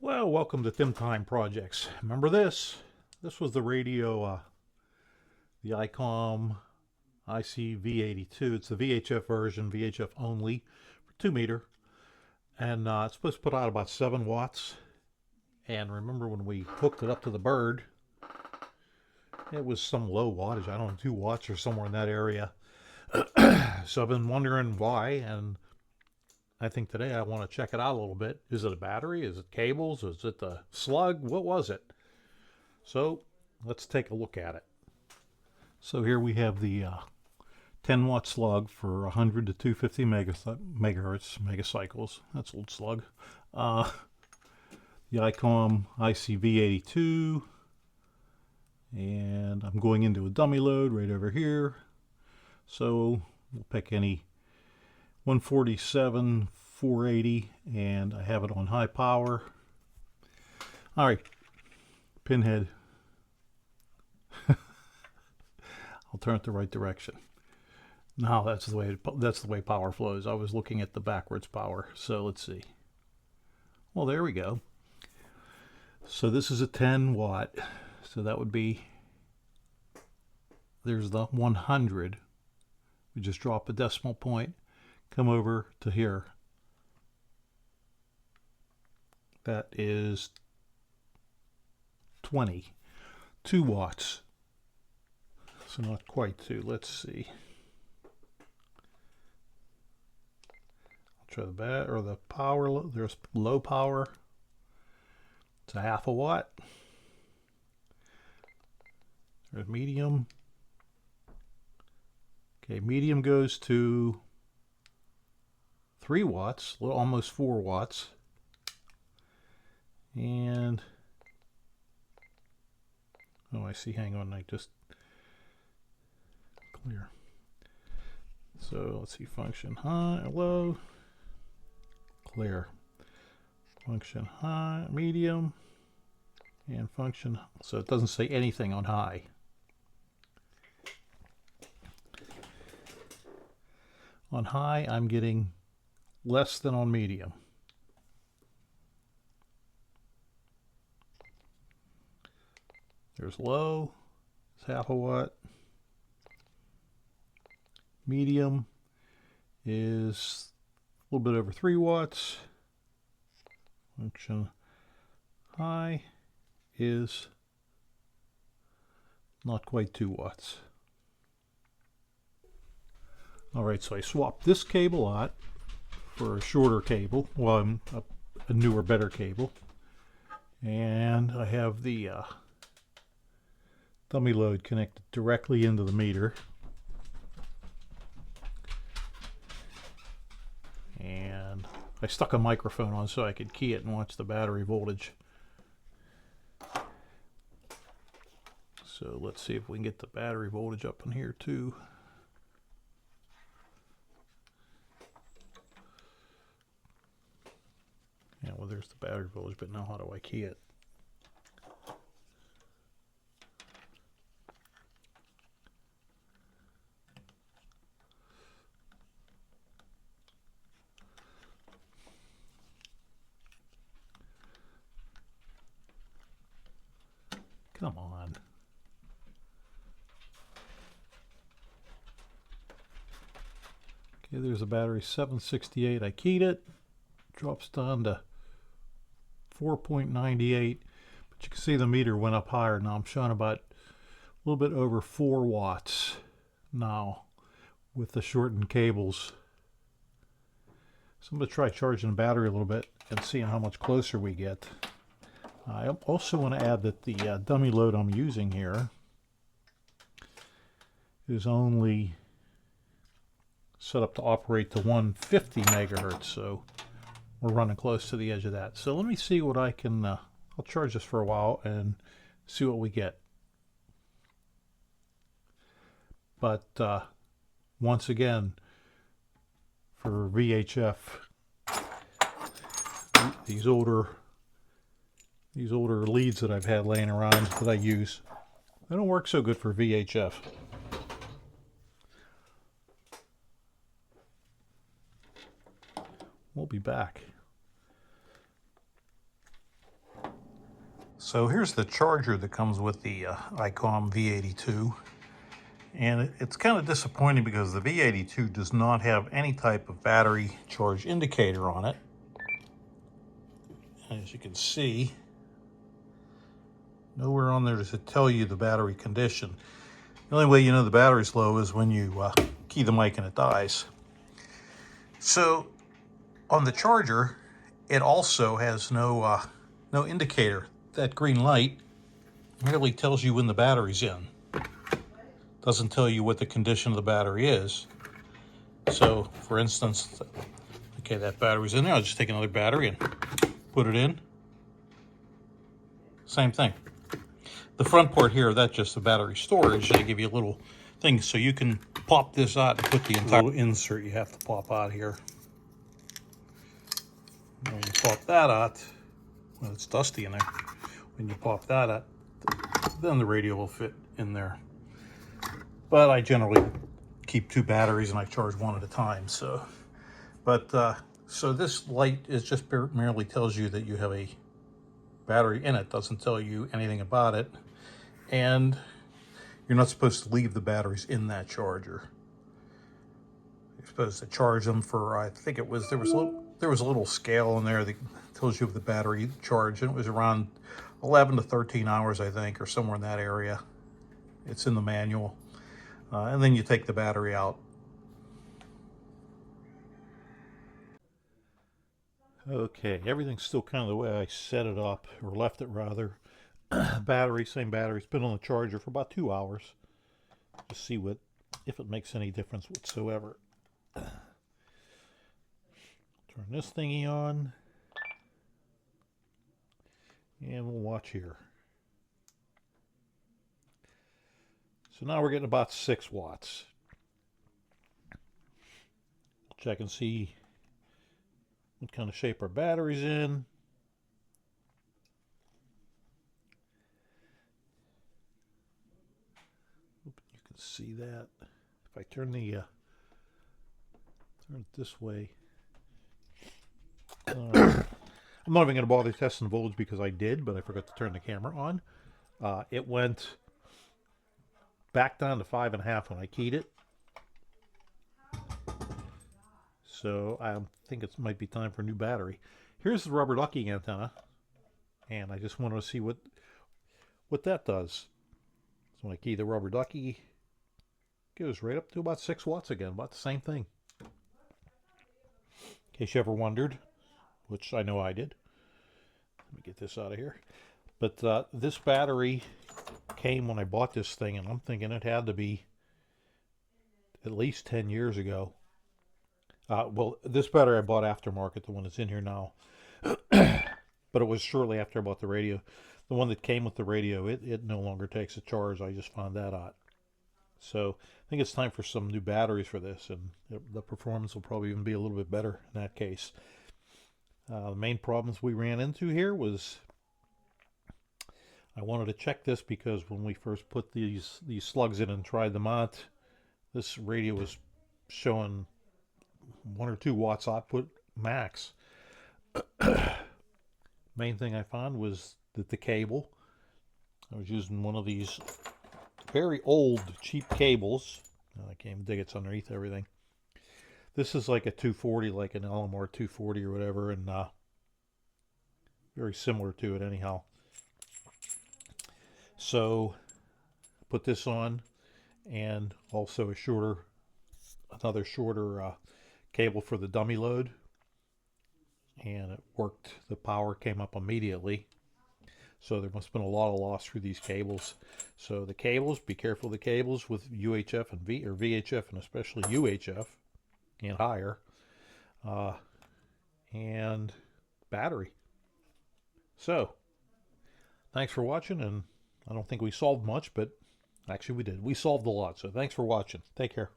Well, welcome to Thim Time Projects. Remember this? This was the radio, the ICOM V82. It's the VHF version, VHF only, for 2 meter. And it's supposed to put out about 7 watts. And remember when we hooked it up to the bird, it was some low wattage. I don't know, 2 watts or somewhere in that area. So I've been wondering why, and I think today I want to check it out a little bit. Is it a battery? Is it cables? Is it the slug? What was it? So let's take a look at it. So here we have the 10 watt slug for 100 to 250 megahertz, megacycles. That's old slug. The ICOM ICV82. And I'm going into a dummy load right over here. So we'll pick any 147, 480, and I have it on high power. All right, pinhead. I'll turn it the right direction. Now that's the way power flows. I was looking at the backwards power. So let's see. Well, there we go. So this is a 10 watt. So that would be, there's the 100. We just drop a decimal point, come over to here. That is 2 watts. So not quite 2. Let's see. I'll try the power. There's low power. It's a 1/2 watt. There's medium. Okay, medium goes to 3 watts, almost 4 watts. And, oh, I see, hang on, I just clear. So let's see, function high, low, clear. Function high, medium, and function, so it doesn't say anything on high. On high, I'm getting less than on medium. There's low, it's 1/2 watt. Medium is a little bit over 3 watts. Function high is not quite 2 watts. Alright, so I swapped this cable out for a shorter cable, well, a newer, better cable. And I have the dummy load connected directly into the meter. And I stuck a microphone on so I could key it and watch the battery voltage. So let's see if we can get the battery voltage up in here too. Yeah, well, there's the battery voltage, but now how do I key it? Come on. Okay, there's a battery, 768. I keyed it. Drops down to 4.98. But you can see the meter went up higher. Now I'm showing about a little bit over 4 watts now with the shortened cables. So I'm going to try charging the battery a little bit and seeing how much closer we get. I also want to add that the dummy load I'm using here is only set up to operate to 150 megahertz, so we're running close to the edge of that. So let me see what I can, I'll charge this for a while and see what we get. But once again, for VHF, these older leads that I've had laying around that I use, they don't work so good for VHF. We'll be back. So here's the charger that comes with the ICOM V82. And it's kind of disappointing because the V82 does not have any type of battery charge indicator on it. As you can see, nowhere on there to tell you the battery condition. The only way you know the battery's low is when you key the mic and it dies. So on the charger, it also has no indicator. That green light merely tells you when the battery's in. Doesn't tell you what the condition of the battery is. So, for instance, okay, that battery's in there. I'll just take another battery and put it in. Same thing. The front part here, that's just the battery storage. They give you a little thing so you can pop this out and put the entire little insert you have to pop out here. When you pop that out, well, it's dusty in there. When you pop that out, then the radio will fit in there. But I generally keep two batteries and I charge one at a time. So this light is just merely tells you that you have a battery in it. Doesn't tell you anything about it. And you're not supposed to leave the batteries in that charger. You're supposed to charge them for, I think it was, there was a little scale in there that tells you the battery charge, and it was around 11 to 13 hours, I think, or somewhere in that area. It's in the manual. And then you take the battery out. Okay, everything's still kind of the way I set it up, or left it rather. Battery, same battery. It's been on the charger for about 2 hours. Just see if it makes any difference whatsoever. Turn this thingy on. And we'll watch here. So now we're getting about 6 watts. Check and see what kind of shape our battery's in. You can see that. If I turn turn it this way. I'm not even going to bother testing the voltage because I did, but I forgot to turn the camera on. It went back down to 5.5 when I keyed it. So I think it might be time for a new battery. Here's the rubber ducky antenna, and I just want to see what that does. So when I key the rubber ducky, it goes right up to about 6 watts again, about the same thing. In case you ever wondered, which I know I did. Let me get this out of here. But this battery came when I bought this thing, and I'm thinking it had to be at least 10 years ago. Well, this battery I bought aftermarket, the one that's in here now. But it was shortly after I bought the radio. The one that came with the radio, it no longer takes a charge. I just found that out. So I think it's time for some new batteries for this, and the performance will probably even be a little bit better in that case. The main problems we ran into here was I wanted to check this because when we first put these slugs in and tried them out, this radio was showing 1 or 2 watts output max. Main thing I found was that the cable, I was using one of these very old cheap cables. I can't even dig, it's underneath everything. This is like a 240, like an LMR 240 or whatever, and very similar to it anyhow. So put this on, and also another shorter cable for the dummy load, and it worked. The power came up immediately. So there must have been a lot of loss through these cables. So the cables, be careful of the cables with UHF and VHF, and especially UHF and higher, and battery. So thanks for watching, and I don't think we solved much, but actually we did. We solved a lot. So thanks for watching. Take care.